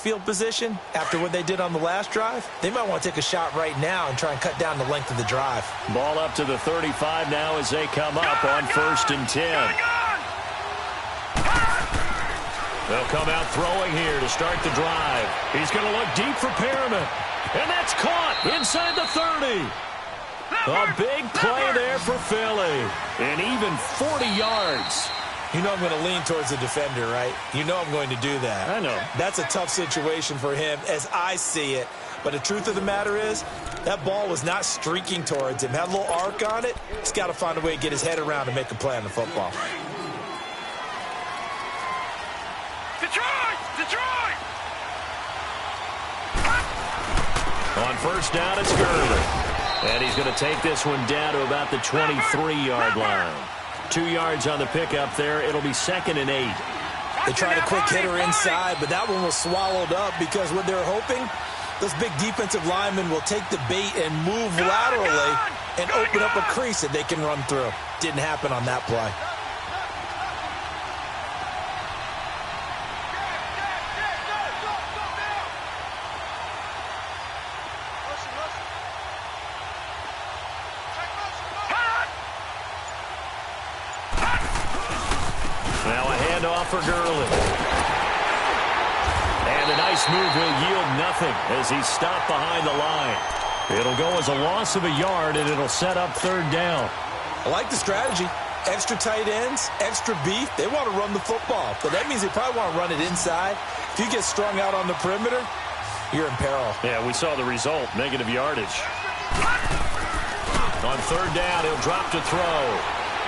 field position after what they did on the last drive, they might want to take a shot right now and try and cut down the length of the drive. Ball up to the 35 now as they come up on 1st and 10. They'll come out throwing here to start the drive. He's going to look deep for Perriman. And that's caught inside the 30. A big play there for Philly. And even 40 yards. You know I'm going to lean towards the defender, right? You know I'm going to do that. I know. That's a tough situation for him as I see it. But the truth of the matter is, that ball was not streaking towards him. Had a little arc on it. He's got to find a way to get his head around and make a play on the football. Detroit! On 1st down, it's Gurley. And he's going to take this one down to about the 23-yard line. 2 yards on the pickup there. It'll be 2nd and 8. They tried a quick hitter inside, but that one was swallowed up because what they're hoping, those big defensive linemen will take the bait and move laterally and open up a crease that they can run through. Didn't happen on that play. For Gurley. And a nice move will yield nothing as he's stopped behind the line. It'll go as a loss of a yard, and it'll set up 3rd down. I like the strategy. Extra tight ends, extra beef. They want to run the football, but that means they probably want to run it inside. If you get strung out on the perimeter, you're in peril. Yeah, we saw the result, negative yardage. On 3rd down, he'll drop to throw.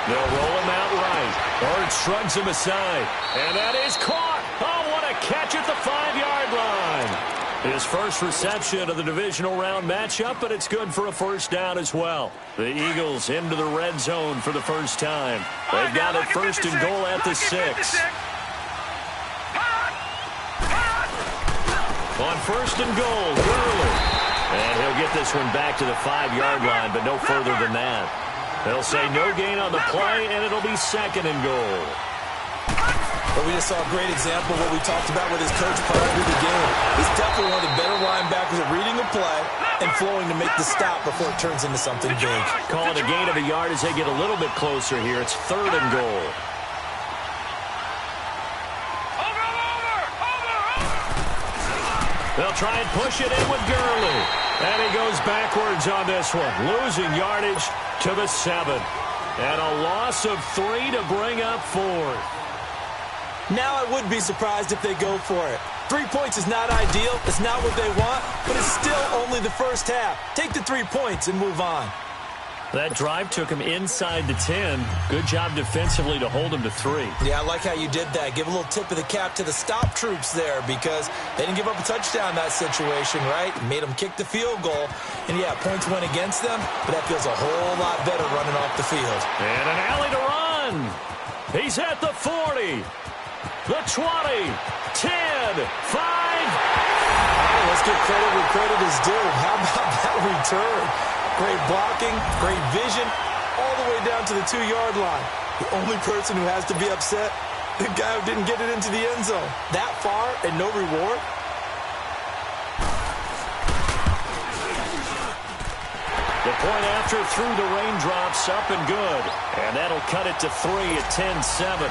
They'll roll him out right. Hurts shrugs him aside. And that is caught. Oh, what a catch at the 5-yard line. His first reception of the divisional round matchup, but it's good for a 1st down as well. The Eagles into the red zone for the first time. They've got it 1st and goal at the 6. On 1st and goal, Gurley. And he'll get this one back to the 5-yard line, but no further than that. They'll say no gain on the play, and it'll be 2nd and goal. But we just saw a great example of what we talked about with his coach prior to the game. He's definitely one of the better linebackers at reading a play and flowing to make the stop before it turns into something big. Call it a gain of a yard as they get a little bit closer here. It's 3rd and goal. They'll try and push it in with Gurley. And he goes backwards on this one, losing yardage to the 7. And a loss of 3 to bring up 4th. Now I would be surprised if they go for it. 3 points is not ideal. It's not what they want, but it's still only the first half. Take the 3 points and move on. That drive took him inside the 10. Good job defensively to hold him to 3. Yeah, I like how you did that. Give a little tip of the cap to the stop troops there because they didn't give up a touchdown in that situation, right? Made them kick the field goal. And, yeah, points went against them, but that feels a whole lot better running off the field. And an alley to run. He's at the 40, the 20, 10, 5. Let's give credit where credit is due. How about that return? Great blocking, great vision, all the way down to the 2-yard line. The only person who has to be upset, the guy who didn't get it into the end zone. That far and no reward? The point after through the raindrops, up and good. And that'll cut it to 3 at 10-7.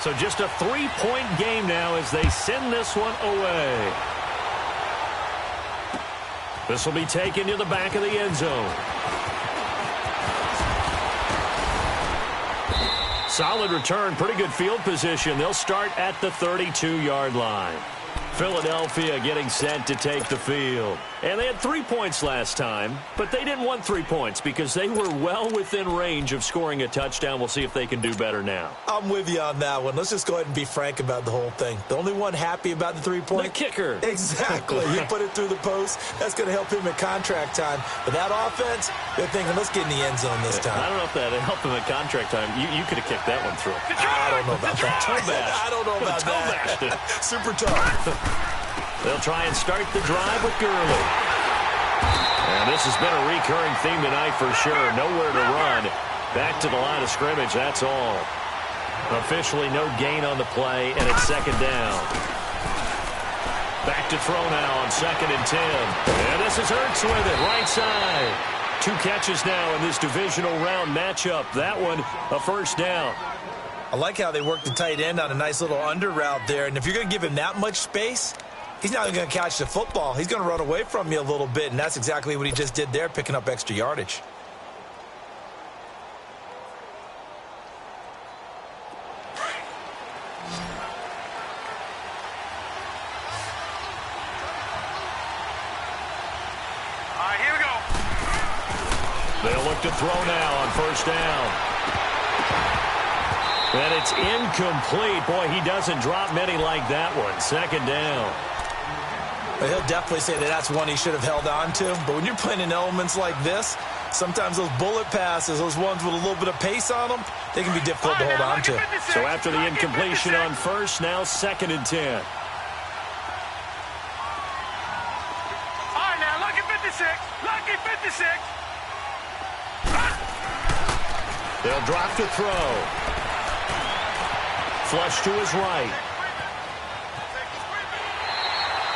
So just a 3-point game now as they send this one away. This will be taken to the back of the end zone. Solid return, pretty good field position. They'll start at the 32-yard line. Philadelphia getting set to take the field. And they had 3 points last time, but they didn't want 3 points because they were well within range of scoring a touchdown. We'll see if they can do better now. I'm with you on that one. Let's just go ahead and be frank about the whole thing. The only one happy about the 3-point? The kicker. Exactly. You put it through the post. That's going to help him at contract time. But that offense, they're thinking, let's get in the end zone this time. I don't know if that helped him at contract time. You could have kicked that one through. I don't know about that. Toe bash. I don't know about that. Super tough. They'll try and start the drive with Gurley. And this has been a recurring theme tonight for sure. Nowhere to run. Back to the line of scrimmage, that's all. Officially no gain on the play, and it's second down. Back to throw now on 2nd and 10. And this is Ertz with it, right side. 2 catches now in this divisional round matchup. That one, a first down. I like how they work the tight end on a nice little under route there. And if you're going to give him that much space, he's not going to catch the football. He's going to run away from you a little bit, and that's exactly what he just did there, picking up extra yardage. They'll look to throw now on first down. And it's incomplete. Boy, he doesn't drop many like that one. Second down. Well, he'll definitely say that that's one he should have held on to. But when you're playing in elements like this, sometimes those bullet passes, those ones with a little bit of pace on them, they can be difficult to hold on to. So after the incompletion on first, now 2nd and 10. All right, now, lucky 56. Lucky 56. They'll drop to throw. Flush to his right.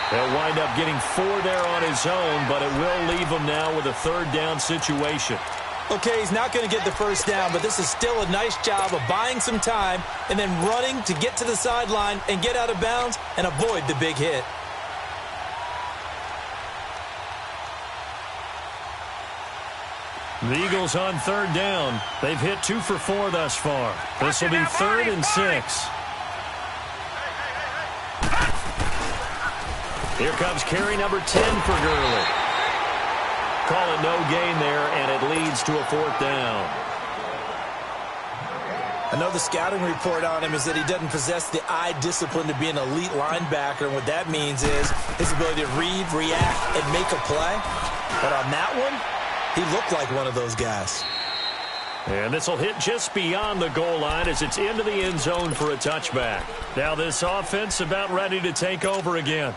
They'll wind up getting 4 there on his own, but it will leave him now with a 3rd down situation. Okay, he's not going to get the first down, but this is still a nice job of buying some time and then running to get to the sideline and get out of bounds and avoid the big hit. The Eagles on 3rd down. They've hit 2 for 4 thus far. This will be 3rd and 6. Here comes carry number 10 for Gurley. Call it no gain there, and it leads to a 4th down. I know the scouting report on him is that he doesn't possess the eye discipline to be an elite linebacker, and what that means is his ability to read, react, and make a play. But on that one, he looked like one of those guys. And this will hit just beyond the goal line as it's into the end zone for a touchback. Now this offense about ready to take over again.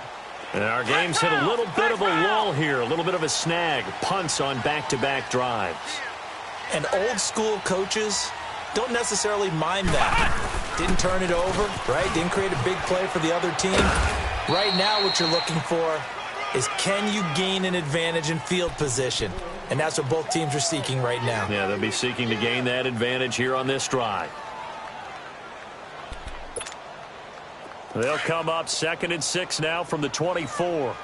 And our game's hit a little bit of a lull here, a little bit of a snag. Punts on back-to-back drives. And old school coaches don't necessarily mind that. Didn't turn it over, right? Didn't create a big play for the other team. Right now what you're looking for is, can you gain an advantage in field position? And that's what both teams are seeking right now. Yeah, they'll be seeking to gain that advantage here on this drive. They'll come up 2nd and 6 now from the 24.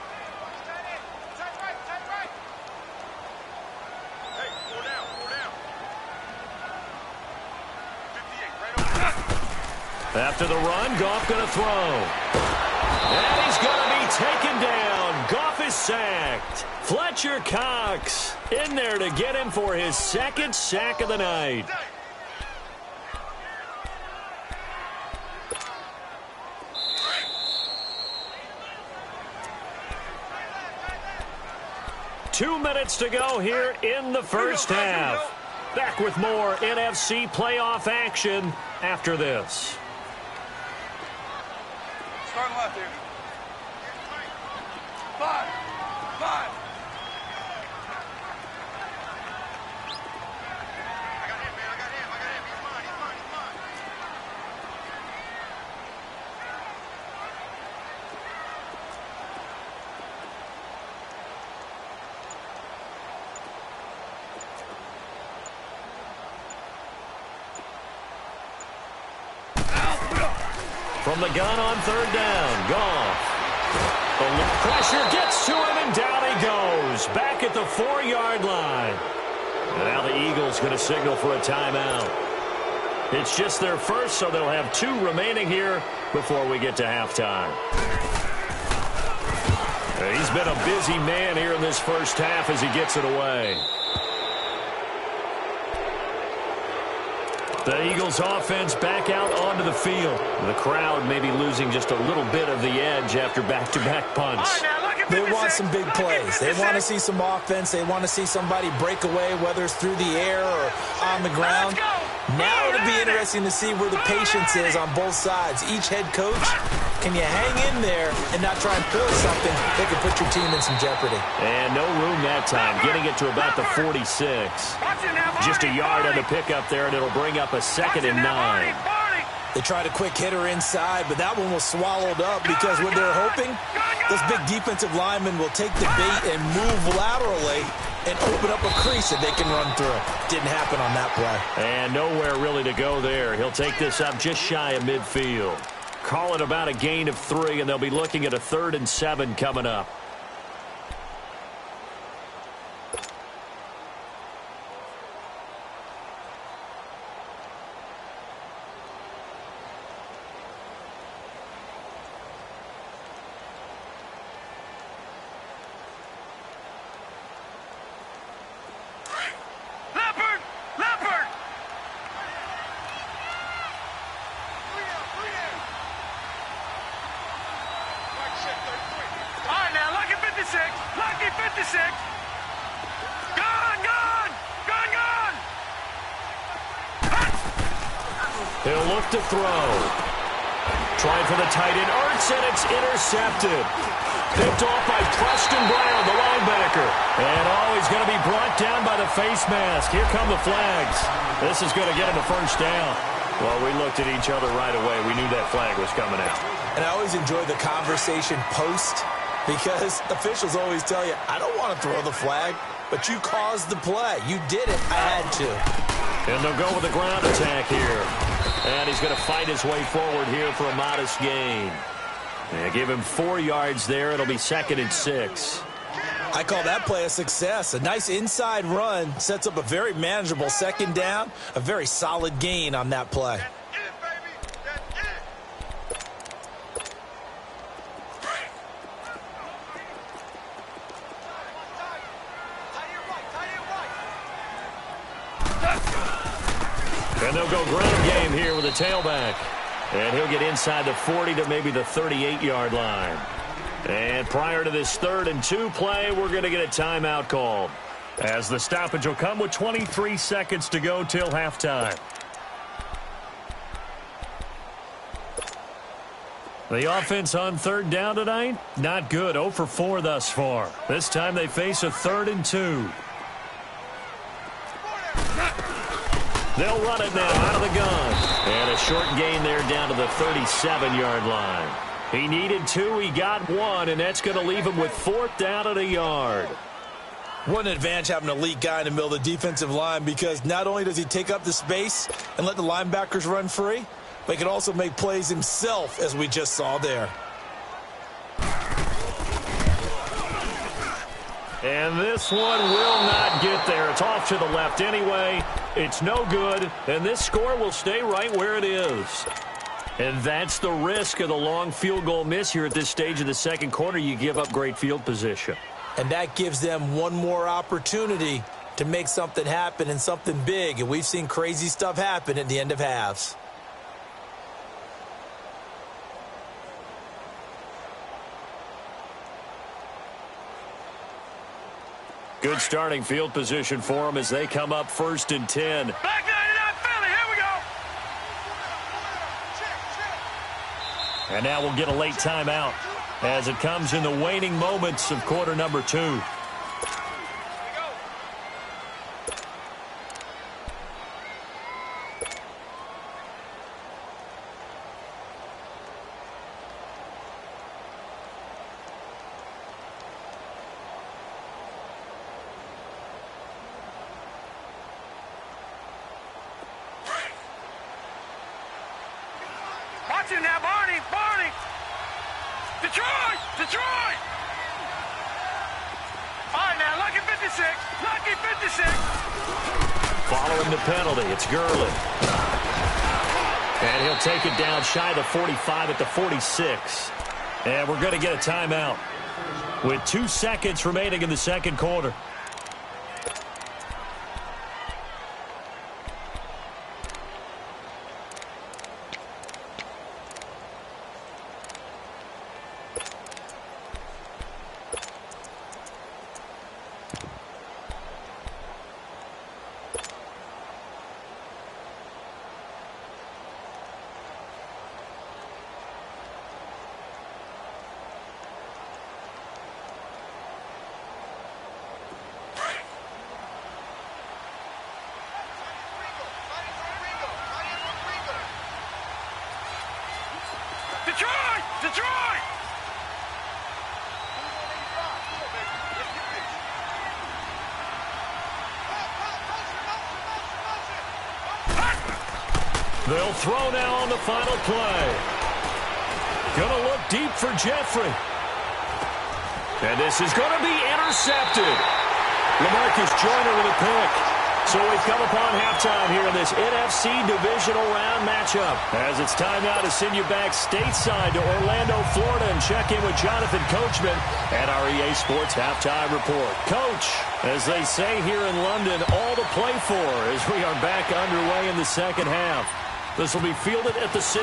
After the run, Goff going to throw. And he's going to be taken down. Goff is sacked. Fletcher Cox in there to get him for his 2nd sack of the night. Two minutes to go here in the first half. Back with more NFC playoff action after this. Start left here. 5. From the gun on 3rd down, Goff. The pressure gets to him, and down he goes. Back at the 4-yard line. And now the Eagles going to signal for a timeout. It's just their first, so they'll have 2 remaining here before we get to halftime. He's been a busy man here in this first half as he gets it away. The Eagles offense back out onto the field. The crowd may be losing just a little bit of the edge after back-to-back punts. They want some big plays. They want to see some offense. They want to see somebody break away, whether it's through the air or on the ground. Now it'll be interesting to see where the patience is on both sides. Each head coach, can you hang in there and not try and pull something that could put your team in some jeopardy? And no room that time, getting it to about the 46. Just a yard on the pickup there, and it'll bring up a 2nd and 9. They tried a quick hitter inside, but that one was swallowed up because what they're hoping, those big defensive linemen will take the bait and move laterally and open up a crease that they can run through. Didn't happen on that play. And nowhere really to go there. He'll take this up just shy of midfield. Call it about a gain of 3, and they'll be looking at a 3rd and 7 coming up. Lucky 56. Gone. He'll look to throw. Trying for the tight end. Ertz, and it's intercepted. Picked off by Preston Brown, the linebacker. And he's going to be brought down by the face mask. Here come the flags. This is going to get him a first down. Well, we looked at each other right away. We knew that flag was coming out. And I always enjoy the conversation post, because officials always tell you, I don't want to throw the flag, but you caused the play. You did it. I had to. And they'll go with the ground attack here. And he's going to fight his way forward here for a modest gain. They give him 4 yards there. It'll be 2nd and 6. I call that play a success. A nice inside run sets up a very manageable 2nd down. A very solid gain on that play. And they'll go ground game here with a tailback. And he'll get inside the 40 to maybe the 38-yard line. And prior to this 3rd and 2 play, we're going to get a timeout called, as the stoppage will come with 23 seconds to go till halftime. The offense on 3rd down tonight, not good. 0 for 4 thus far. This time they face a 3rd and 2. They'll run it now out of the gun. And a short gain there down to the 37-yard line. He needed 2, he got 1, and that's going to leave him with 4th down at a yard. What an advantage having an elite guy in the middle of the defensive line, because not only does he take up the space and let the linebackers run free, but he can also make plays himself, as we just saw there. And this one will not get there. It's off to the left anyway. It's no good, and this score will stay right where it is. And that's the risk of the long field goal miss here at this stage of the 2nd quarter. You give up great field position. And that gives them one more opportunity to make something happen, and something big. And we've seen crazy stuff happen at the end of halves. Good starting field position for them as they come up 1st and 10. Back 99 Philly, here we go. And now we'll get a late timeout as it comes in the waning moments of quarter number 2. Watch him now, Barney. Detroit. All right, now, lucky 56. Following the penalty, it's Gurley. And he'll take it down shy of the 45 at the 46. And we're going to get a timeout with 2 seconds remaining in the 2nd quarter. They'll throw now on the final play. Gonna look deep for Jeffrey. And this is going to be intercepted. LaMarcus Joyner with a pick. So we've come upon halftime here in this NFC Divisional Round matchup. As it's time now to send you back stateside to Orlando, Florida, and check in with Jonathan Coachman at our EA Sports Halftime Report. Coach, as they say here in London, all to play for as we are back underway in the second half. This will be fielded at the 6.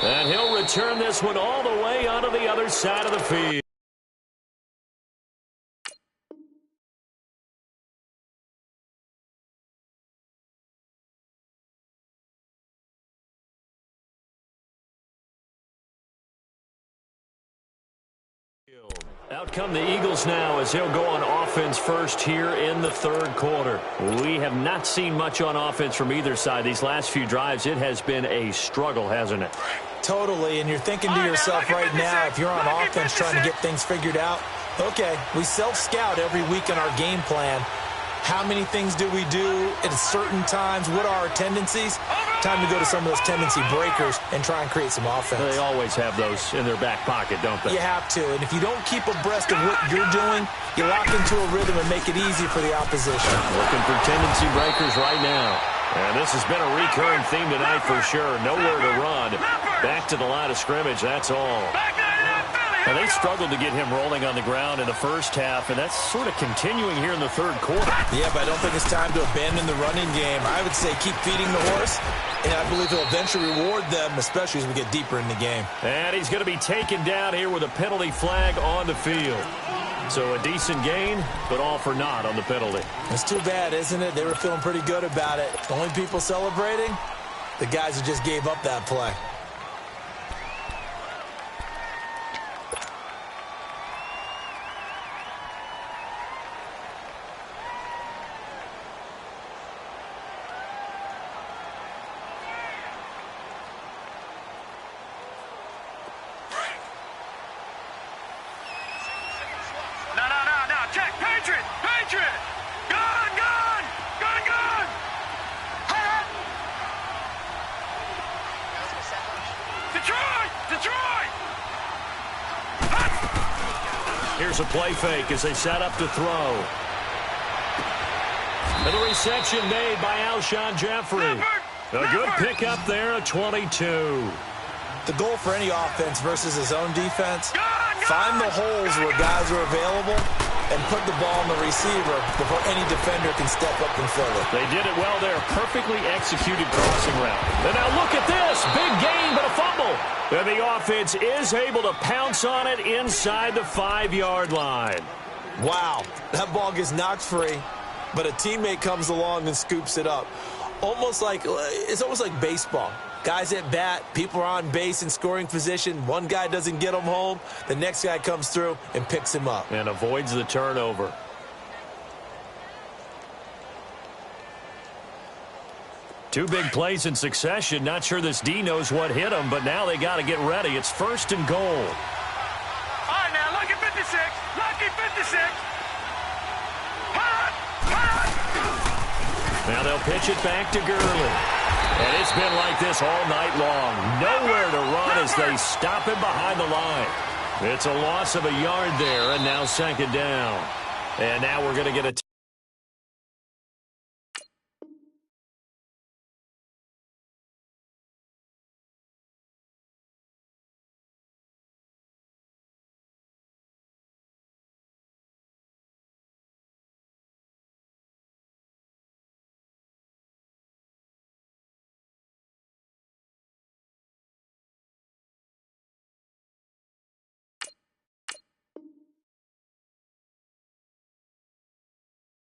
And he'll return this one all the way onto the other side of the field. Out come the Eagles now as they'll go on offense first here in the third quarter. We have not seen much on offense from either side. These last few drives, it has been a struggle, hasn't it? Totally, and you're thinking to yourself right now, if you're on offense trying to get things figured out, okay, we self-scout every week in our game plan. How many things do we do at certain times? What are our tendencies? Time to go to some of those tendency breakers and try and create some offense. They always have those in their back pocket, don't they? You have to, and if you don't keep abreast of what you're doing, you lock into a rhythm and make it easy for the opposition. Looking for tendency breakers right now. And this has been a recurring theme tonight for sure. Nowhere to run. Back to the line of scrimmage, that's all. And they struggled to get him rolling on the ground in the first half, and that's sort of continuing here in the third quarter. Yeah, but I don't think it's time to abandon the running game. I would say keep feeding the horse, and I believe he'll eventually reward them, especially as we get deeper in the game. And he's going to be taken down here with a penalty flag on the field. So a decent gain, but all for naught on the penalty. It's too bad, isn't it? They were feeling pretty good about it. The only people celebrating, the guys who just gave up that play. Here's a play fake as they set up to throw. And the reception made by Alshon Jeffrey. A good pickup there at 22. The goal for any offense versus his own defense, find the holes where guys are available and put the ball on the receiver before any defender can step up and fill it. They did it well there. Perfectly executed crossing route. And now look at this. Big gain, but a fumble. And the offense is able to pounce on it inside the 5-yard line. Wow, that ball gets knocked free, but a teammate comes along and scoops it up. It's almost like baseball. Guys at bat, people are on base in scoring position. One guy doesn't get him home. The next guy comes through and picks him up. And avoids the turnover. Two big plays in succession. Not sure this D knows what hit him, but now they got to get ready. It's first and goal. All right, now, lucky 56. Lucky 56. Now they'll pitch it back to Gurley. And it's been like this all night long. Nowhere to run as they stop him behind the line. It's a loss of a yard there, and now second down. And now we're going to get a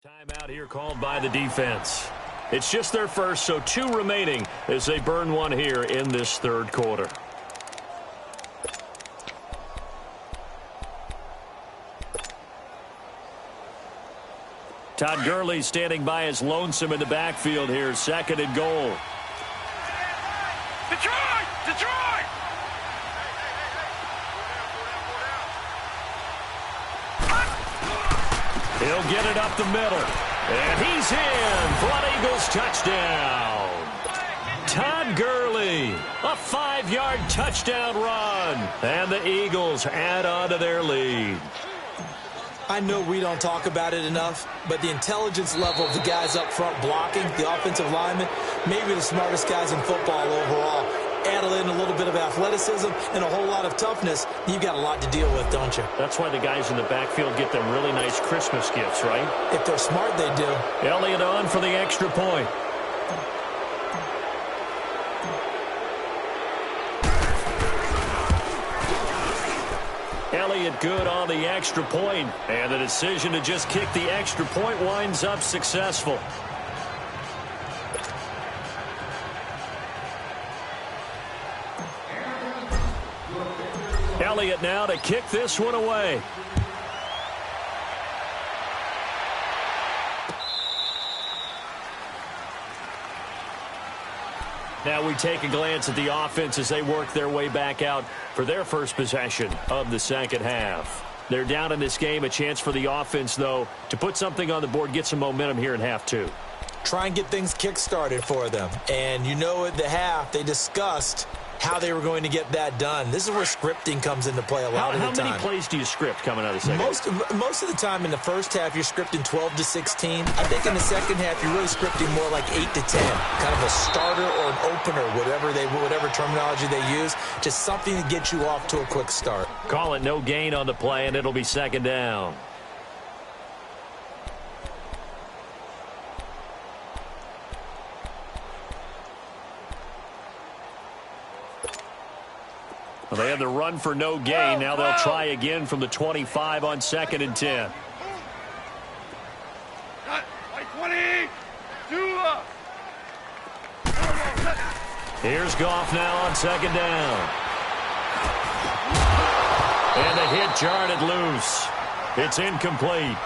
timeout here called by the defense. It's just their first, so 2 remaining as they burn one here in this third quarter. Todd Gurley standing by as lonesome in the backfield here, second and goal. Detroit! Detroit! He'll get it up the middle. And he's in for an Eagles touchdown. Todd Gurley, a 5-yard touchdown run. And the Eagles add on to their lead. I know we don't talk about it enough, but the intelligence level of the guys up front blocking, the offensive linemen, maybe the smartest guys in football overall. Add in a little bit of athleticism and a whole lot of toughness, you've got a lot to deal with, don't you? That's why the guys in the backfield get them really nice Christmas gifts, right? If they're smart, they do. Elliott on for the extra point. Elliott good on the extra point, and the decision to just kick the extra point winds up successful. Elliott now to kick this one away. Now we take a glance at the offense as they work their way back out for their first possession of the second half. They're down in this game. A chance for the offense, though, to put something on the board, get some momentum here in half two. Try and get things kick-started for them. And you know at the half, they discussed how they were going to get that done. This is where scripting comes into play a lot of the time. How many plays do you script coming out of the second? Most of the time in the first half, you're scripting 12 to 16. I think in the second half, you're really scripting more like 8 to 10. Kind of a starter or an opener, whatever terminology they use. Just something to get you off to a quick start. Call it no gain on the play, and it'll be second down. Well, they had the run for no gain. Now they'll try again from the 25 on 2nd and 10. Here's Goff now on 2nd down. And the hit jarred it loose. It's incomplete.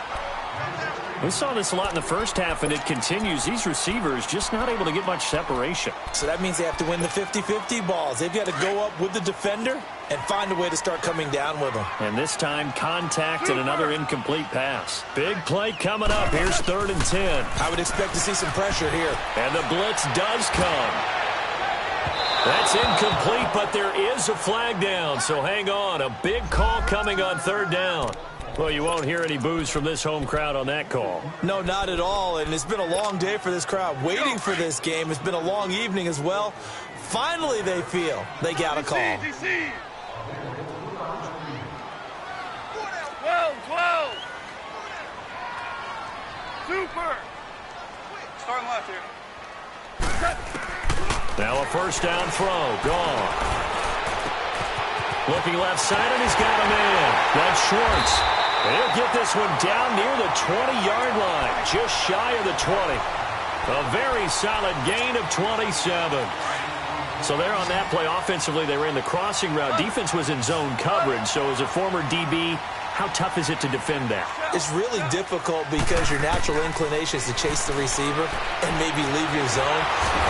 We saw this a lot in the first half, and it continues. These receivers just not able to get much separation. So that means they have to win the 50-50 balls. They've got to go up with the defender and find a way to start coming down with them. And this time, contact and another incomplete pass. Big play coming up. Here's 3rd and 10. I would expect to see some pressure here. And the blitz does come. That's incomplete, but there is a flag down. So hang on. A big call coming on 3rd down. Well, you won't hear any boos from this home crowd on that call. No, not at all. And it's been a long day for this crowd waiting for this game. It's been a long evening as well. Finally, they feel they got a call. 12. Super. Starting left here. Now a first down throw. Gone. Looking left side, and he's got a man. That's Schwartz. And he'll get this one down near the 20-yard line, just shy of the 20. A very solid gain of 27. So there on that play, offensively, they ran the crossing route. Defense was in zone coverage, so as a former DB, how tough is it to defend that? It's really difficult because your natural inclination is to chase the receiver and maybe leave your zone.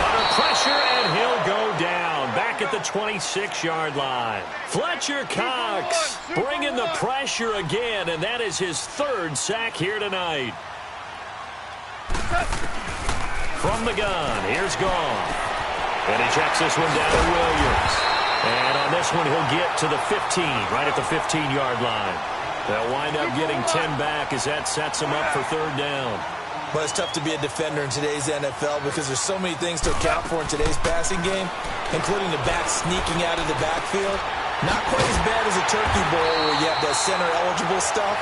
Under pressure, and he'll go down back at the 26-yard line. Fletcher Cox bringing the pressure again, and that is his 3rd sack here tonight. From the gun, here's Goff. And he checks this one down to Williams. And on this one, he'll get to the 15, right at the 15-yard line. They'll wind up getting 10 back as that sets them up for 3rd down. But it's tough to be a defender in today's NFL because there's so many things to account for in today's passing game, including the back sneaking out of the backfield. Not quite as bad as a turkey bowl where you have that center-eligible stuff,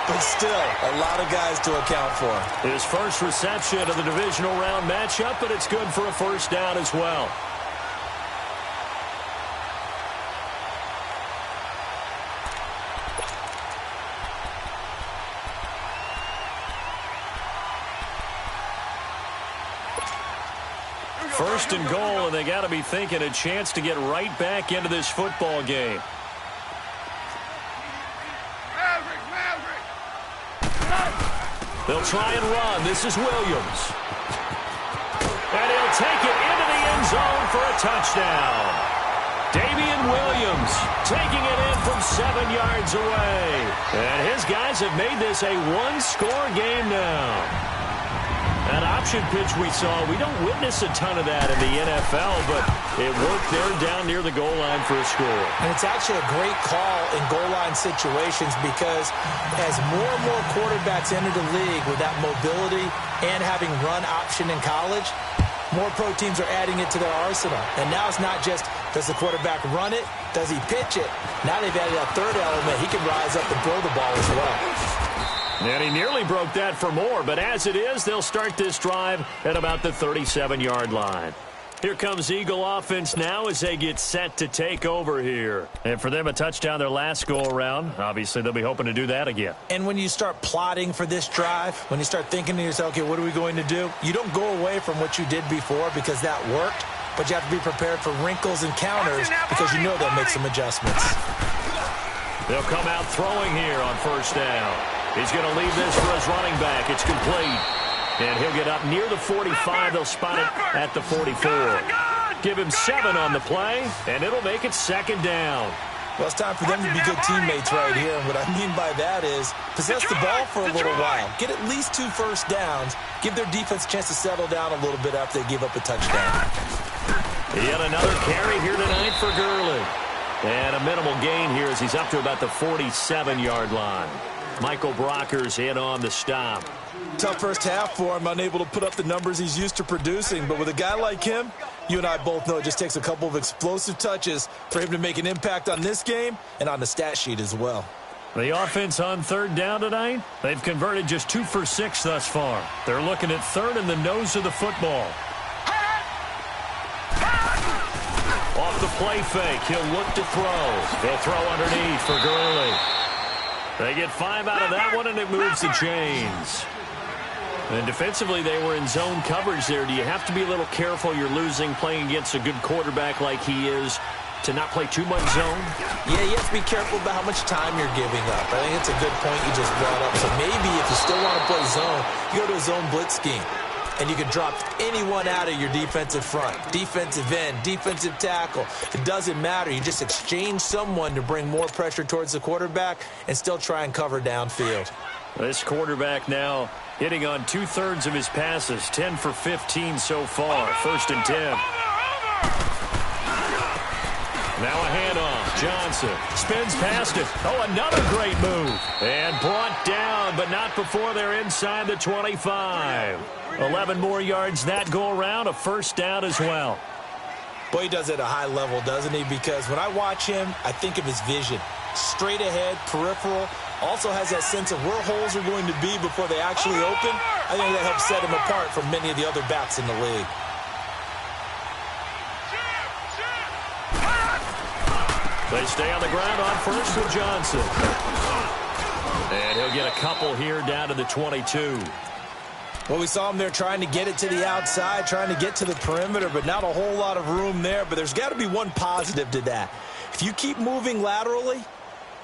but still a lot of guys to account for. His first reception of the divisional round matchup, but it's good for a first down as well. First and goal, and they got to be thinking a chance to get right back into this football game. They'll try and run. This is Williams. And he'll take it into the end zone for a touchdown. Damian Williams taking it in from 7 yards away. And his guys have made this a one-score game now. That option pitch we saw, we don't witness a ton of that in the NFL, but it worked there down near the goal line for a score. And it's actually a great call in goal line situations because as more and more quarterbacks enter the league with that mobility and having run option in college, more pro teams are adding it to their arsenal. And now it's not just, does the quarterback run it? Does he pitch it? Now they've added a third element. He can rise up and throw the ball as well. And he nearly broke that for more, but as it is, they'll start this drive at about the 37-yard line. Here comes Eagle offense now as they get set to take over here. And for them, a touchdown their last go-around. Obviously, they'll be hoping to do that again. And when you start plotting for this drive, when you start thinking to yourself, okay, what are we going to do? You don't go away from what you did before because that worked, but you have to be prepared for wrinkles and counters because you know they'll make some adjustments. They'll come out throwing here on first down. He's going to leave this for his running back. It's complete. And he'll get up near the 45. They'll spot it at the 44. Give him 7 on the play, and it'll make it second down. Well, it's time for them to be good teammates right here. And what I mean by that is possess the ball for a little while. Get at least 2 first downs. Give their defense a chance to settle down a little bit after they give up a touchdown. Yet another carry here tonight for Gurley. And a minimal gain here as he's up to about the 47-yard line. Michael Brockers in on the stop. Tough first half for him, unable to put up the numbers he's used to producing. But with a guy like him, you and I both know it just takes a couple of explosive touches for him to make an impact on this game and on the stat sheet as well. The offense on third down tonight, they've converted just 2 for 6 thus far. They're looking at third in the nose of the football. Off the play fake, he'll look to throw. They'll throw underneath for Gurley. They get 5 out of that one, and it moves the chains. And defensively, they were in zone coverage there. Do you have to be a little careful? You're losing, playing against a good quarterback like he is, to not play too much zone? Yeah, you have to be careful about how much time you're giving up. I think it's a good point you just brought up. So maybe if you still want to play zone, you go to a zone blitz scheme. And you can drop anyone out of your defensive front, defensive end, defensive tackle. It doesn't matter. You just exchange someone to bring more pressure towards the quarterback and still try and cover downfield. This quarterback now hitting on 2/3 of his passes, 10 for 15 so far, 1st and 10. Now a handoff. Johnson spins past it. Oh, another great move. And brought down, but not before they're inside the 25. 11 more yards that go around, a first down as well. Boy, he does it at a high level, doesn't he? Because when I watch him, I think of his vision. Straight ahead, peripheral. Also has that sense of where holes are going to be before they actually open. I think that helps set him apart from many of the other backs in the league. They stay on the ground on first with Johnson. And he'll get a couple here down to the 22. Well, we saw him there trying to get it to the outside, trying to get to the perimeter, but not a whole lot of room there. But there's got to be one positive to that. If you keep moving laterally,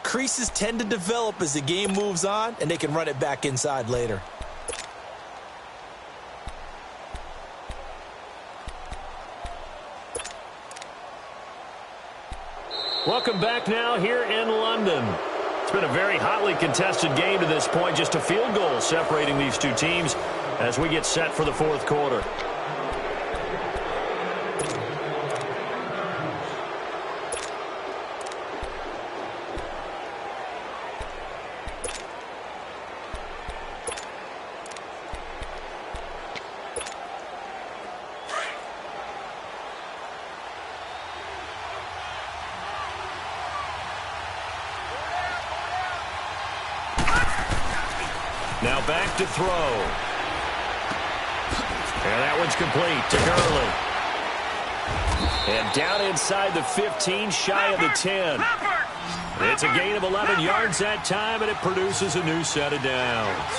creases tend to develop as the game moves on, and they can run it back inside later. Welcome back now here in London. It's been a very hotly contested game to this point. Just a field goal separating these two teams as we get set for the 4th quarter. Now back to throw. And that one's complete to Gurley. And down inside the 15, shy of the 10. It's a gain of 11 yards that time, and it produces a new set of downs.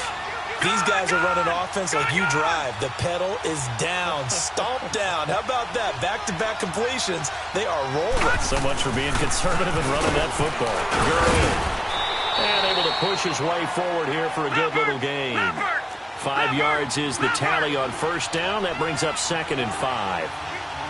These guys are running offense like you drive. The pedal is down, stomp down. How about that? Back-to-back completions. They are rolling. So much for being conservative and running that football. Gurley. And able to push his way forward here for a good little gain. 5 yards is the tally on first down. That brings up 2nd and 5.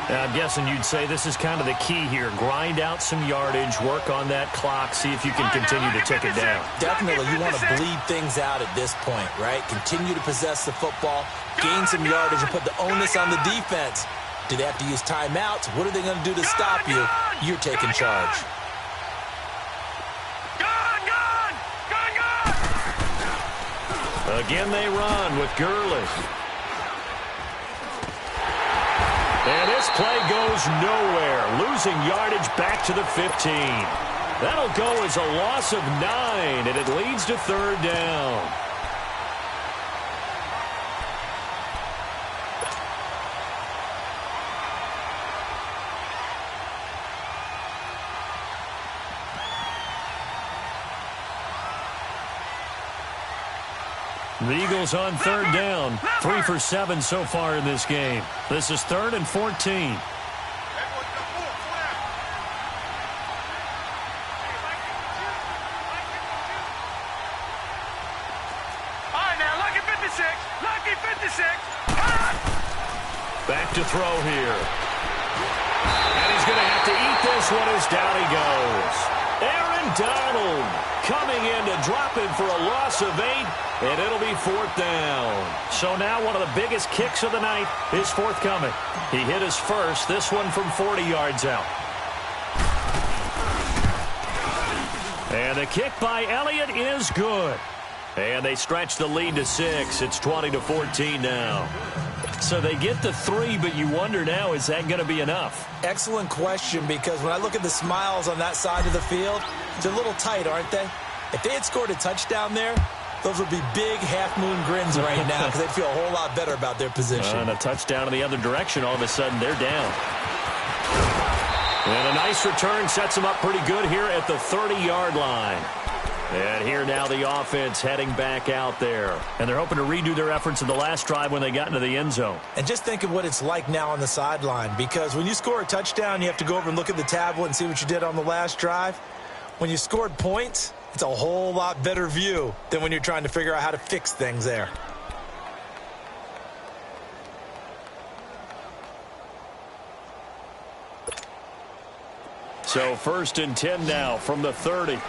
I'm guessing you'd say this is kind of the key here. Grind out some yardage, work on that clock, see if you can continue to tick it down. Definitely, you want to bleed things out at this point, right? Continue to possess the football, gain some yardage, and put the onus on the defense. Do they have to use timeouts? What are they going to do to stop you? You're taking charge. Again they run with Gurley. And this play goes nowhere, losing yardage back to the 15. That'll go as a loss of 9, and it leads to 3rd down. The Eagles on 3rd down. 3 for 7 so far in this game. This is 3rd and 14. All right, now, lucky 56. Lucky 56. Back to throw here. And he's going to have to eat this one as down he goes. Aaron Donald coming in to drop him for a loss of 8, and it'll be 4th down. So now one of the biggest kicks of the night is forthcoming. He hit his first, this one from 40 yards out. And the kick by Elliott is good. And they stretch the lead to 6. It's 20-14 now. So they get the 3, but you wonder now, is that going to be enough? Excellent question, because when I look at the smiles on that side of the field, they're a little tight, aren't they? If they had scored a touchdown there, those would be big half-moon grins right now because they'd feel a whole lot better about their position. And a touchdown in the other direction, all of a sudden they're down. And a nice return sets them up pretty good here at the 30-yard line. And here now the offense heading back out there. And they're hoping to redo their efforts in the last drive when they got into the end zone. And just think of what it's like now on the sideline, because when you score a touchdown, you have to go over and look at the tablet and see what you did on the last drive. When you scored points, it's a whole lot better view than when you're trying to figure out how to fix things there. So 1st and 10 now from the 30.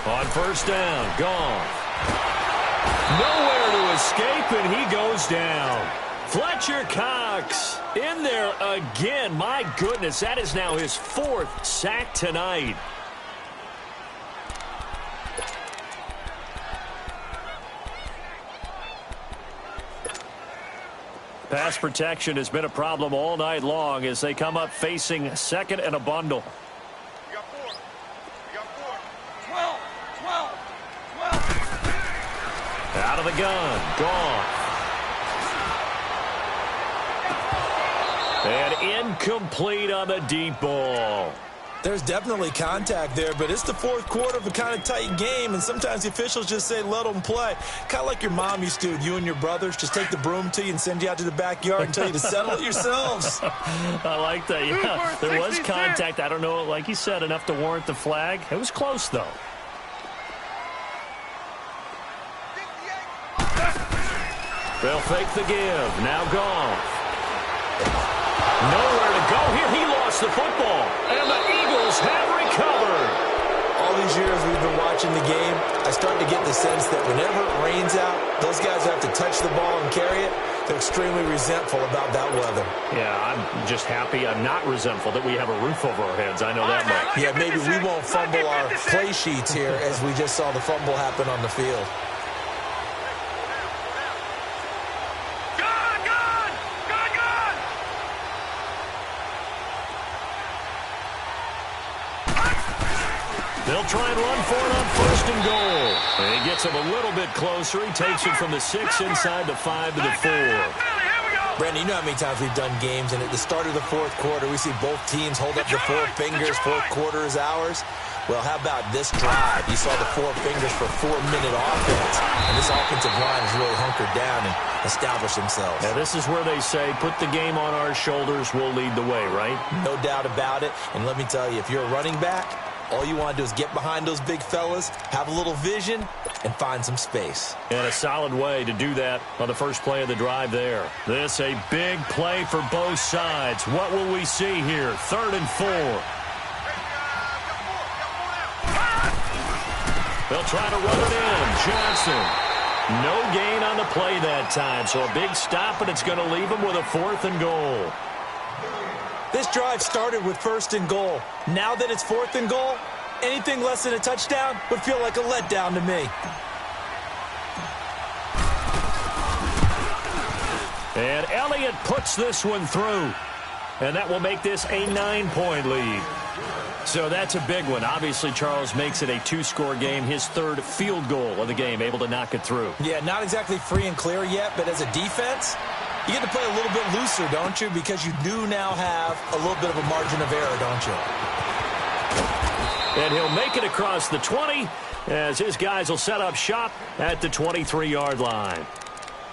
On 1st down, gone. Nowhere to escape, and he goes down. Fletcher Cox in there again. My goodness, that is now his 4th sack tonight. Pass protection has been a problem all night long as they come up facing 2nd and a bundle. You got 4. You got 4. 12. 12. 12. Out of the gun. Gone. And incomplete on the deep ball. There's definitely contact there, but it's the 4th quarter of a kind of tight game, and sometimes the officials just say, let them play. Kind of like your mom used to, you and your brothers, just take the broom to you and send you out to the backyard and tell you to settle it yourselves. I like that, yeah. There was contact. I don't know, like you said, enough to warrant the flag. It was close, though. They'll fake the give. Now gone. Nowhere to go here. He lost the football. And the Eagles have recovered. All these years we've been watching the game, I start to get the sense that whenever it rains out, those guys have to touch the ball and carry it. They're extremely resentful about that weather. Yeah, I'm just happy. I'm not resentful that we have a roof over our heads. I know that much. Yeah, maybe we won't fumble our play sheets here as we just saw the fumble happen on the field. They'll try and run for it on 1st and goal. And he gets him a little bit closer. He takes it from the 6 inside the 5 to the 4. Brandon, you know how many times we've done games, and at the start of the 4th quarter, we see both teams hold up the 4 fingers, 4th quarter is ours. Well, how about this drive? You saw the 4 fingers for 4-minute offense, and this offensive line has really hunkered down and established themselves. Now, this is where they say, put the game on our shoulders, we'll lead the way, right? No doubt about it, and let me tell you, if you're a running back, All you want to do is get behind those big fellas, have a little vision, and find some space. And a solid way to do that on the first play of the drive there. This a big play for both sides. What will we see here? 3rd and 4. They'll try to run it in. Johnson. No gain on the play that time, so a big stop, and it's going to leave them with a 4th and goal. This drive started with 1st and goal. Now that it's 4th and goal, anything less than a touchdown would feel like a letdown to me. And Elliott puts this one through. And that will make this a 9-point lead. So that's a big one. Obviously, Charles makes it a 2-score game. His 3rd field goal of the game, able to knock it through. Yeah, not exactly free and clear yet, but as a defense, you get to play a little bit looser, don't you? Because you do now have a little bit of a margin of error, don't you? And he'll make it across the 20 as his guys will set up shop at the 23-yard line.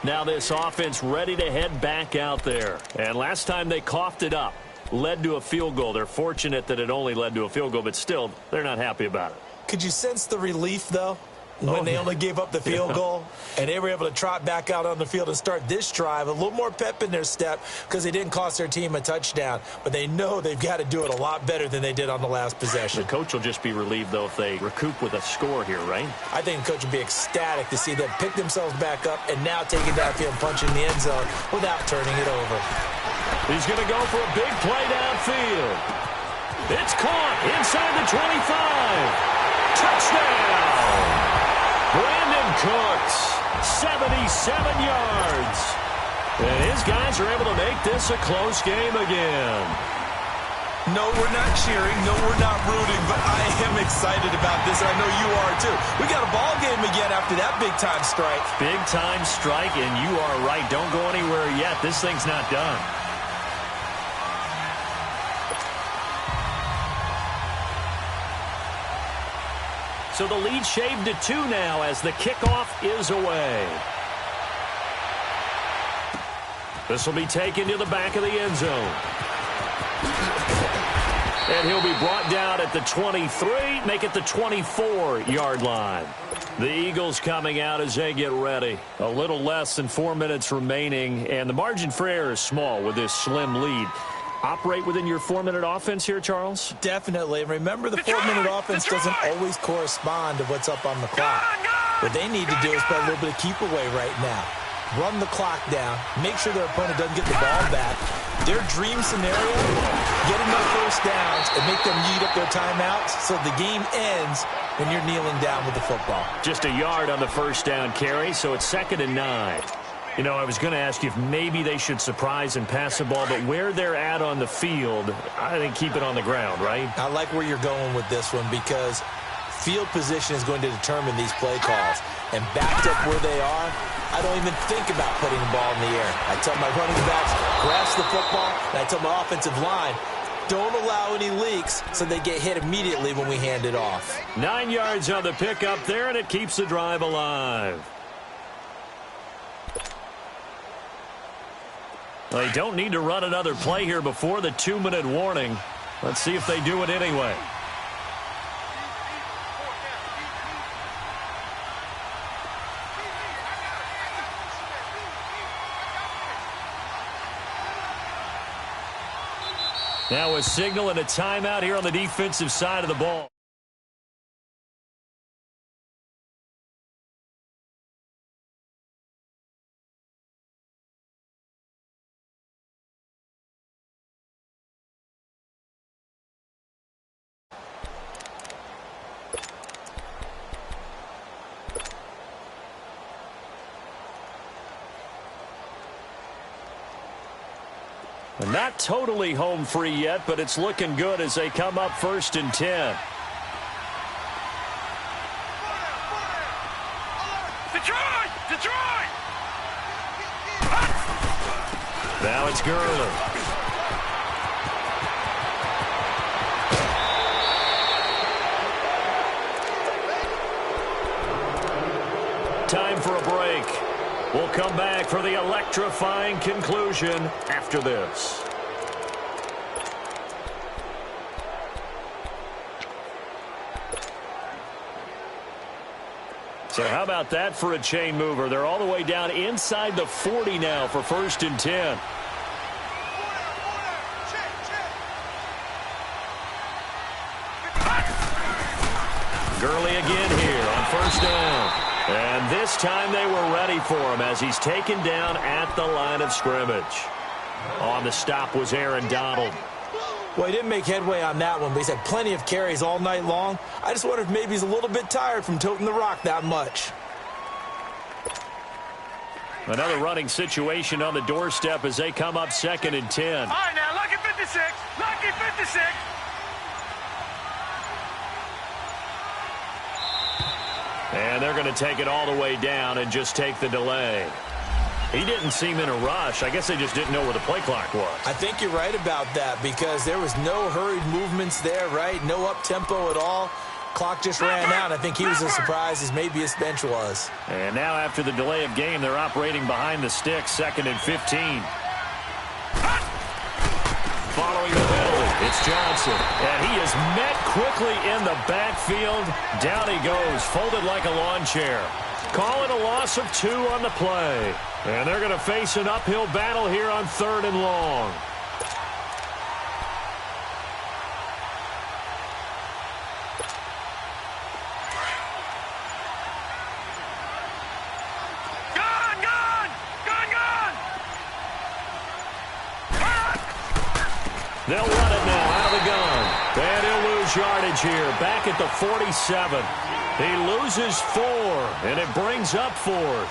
Now this offense ready to head back out there. And last time they coughed it up, led to a field goal. They're fortunate that it only led to a field goal, but still, they're not happy about it. Could you sense the relief, though, when they only gave up the field goal and they were able to trot back out on the field and start this drive? A little more pep in their step because they didn't cost their team a touchdown, but they know they've got to do it a lot better than they did on the last possession. The coach will just be relieved, though, if they recoup with a score here, right? I think the coach will be ecstatic to see them pick themselves back up and now take it downfield and punch in the end zone without turning it over. He's going to go for a big play downfield. It's caught inside the 25. Touchdown! Brandon Cooks, 77 yards. And his guys are able to make this a close game again. No, we're not cheering. No, we're not rooting, but I am excited about this, and I know you are too. We got a ball game again after that big-time strike. Big-time strike, and you are right. Don't go anywhere yet. This thing's not done. So the lead shaved to 2 now as the kickoff is away. This will be taken to the back of the end zone. And he'll be brought down at the 23, make it the 24-yard line. The Eagles coming out as they get ready. A little less than 4 minutes remaining, and the margin for error is small with this slim lead. Operate within your 4-minute offense here, Charles? Definitely. And remember, the 4-minute offense doesn't always correspond to what's up on the clock. What they need to do is play a little bit of keep away right now. Run the clock down. Make sure their opponent doesn't get the ball back. Their dream scenario, get enough first downs and make them eat up their timeouts so the game ends when you're kneeling down with the football. Just a yard on the first down carry, so it's 2nd and 9. You know, I was going to ask you if maybe they should surprise and pass the ball, but where they're at on the field, I think keep it on the ground, right? I like where you're going with this one because field position is going to determine these play calls. And backed up where they are, I don't even think about putting the ball in the air. I tell my running backs, grasp the football, and I tell my offensive line, don't allow any leaks so they get hit immediately when we hand it off. 9 yards on the pickup there, and it keeps the drive alive. They don't need to run another play here before the 2-minute warning. Let's see if they do it anyway. Now a signal and a timeout here on the defensive side of the ball. Not totally home free yet, but it's looking good as they come up 1st and 10. Detroit! Detroit! Now it's Gurley. Time for a break. We'll come back for the electrifying conclusion after this. So how about that for a chain mover? They're all the way down inside the 40 now for 1st and 10. Gurley again here on 1st down. And this time they were ready for him as he's taken down at the line of scrimmage. On the stop was Aaron Donald. Well, he didn't make headway on that one, but he's had plenty of carries all night long. I just wonder if maybe he's a little bit tired from toting the rock that much. Another running situation on the doorstep as they come up 2nd and 10. All right, now, lucky 56. Lucky 56. And they're going to take it all the way down and just take the delay. He didn't seem in a rush. I guess they just didn't know where the play clock was. I think you're right about that because there was no hurried movements there, right? No up-tempo at all. Clock just ran out. I think he was as surprised as maybe his bench was. And now after the delay of game, they're operating behind the sticks, 2nd and 15. Following the penalty, it's Johnson. And he is met quickly in the backfield. Down he goes, folded like a lawn chair. Calling a loss of 2 on the play. And they're going to face an uphill battle here on 3rd and long. They'll run it now out of the gun. And he'll lose yardage here. Back at the 47. He loses 4, and it brings up 4th.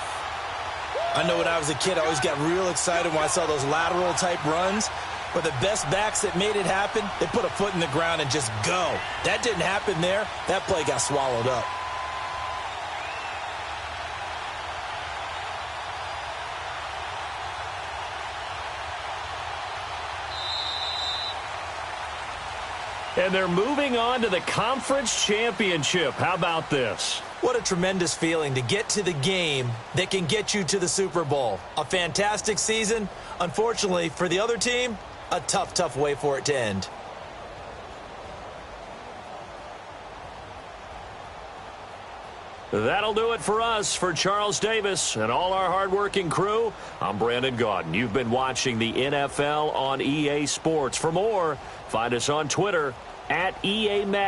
I know when I was a kid, I always got real excited when I saw those lateral-type runs. But the best backs that made it happen, they put a foot in the ground and just go. That didn't happen there. That play got swallowed up. And they're moving on to the conference championship. How about this? What a tremendous feeling to get to the game that can get you to the Super Bowl. A fantastic season. Unfortunately, for the other team, a tough, tough way for it to end. That'll do it for us. For Charles Davis and all our hardworking crew, I'm Brandon Gaudin. You've been watching the NFL on EA Sports. For more, find us on Twitter @EA Max.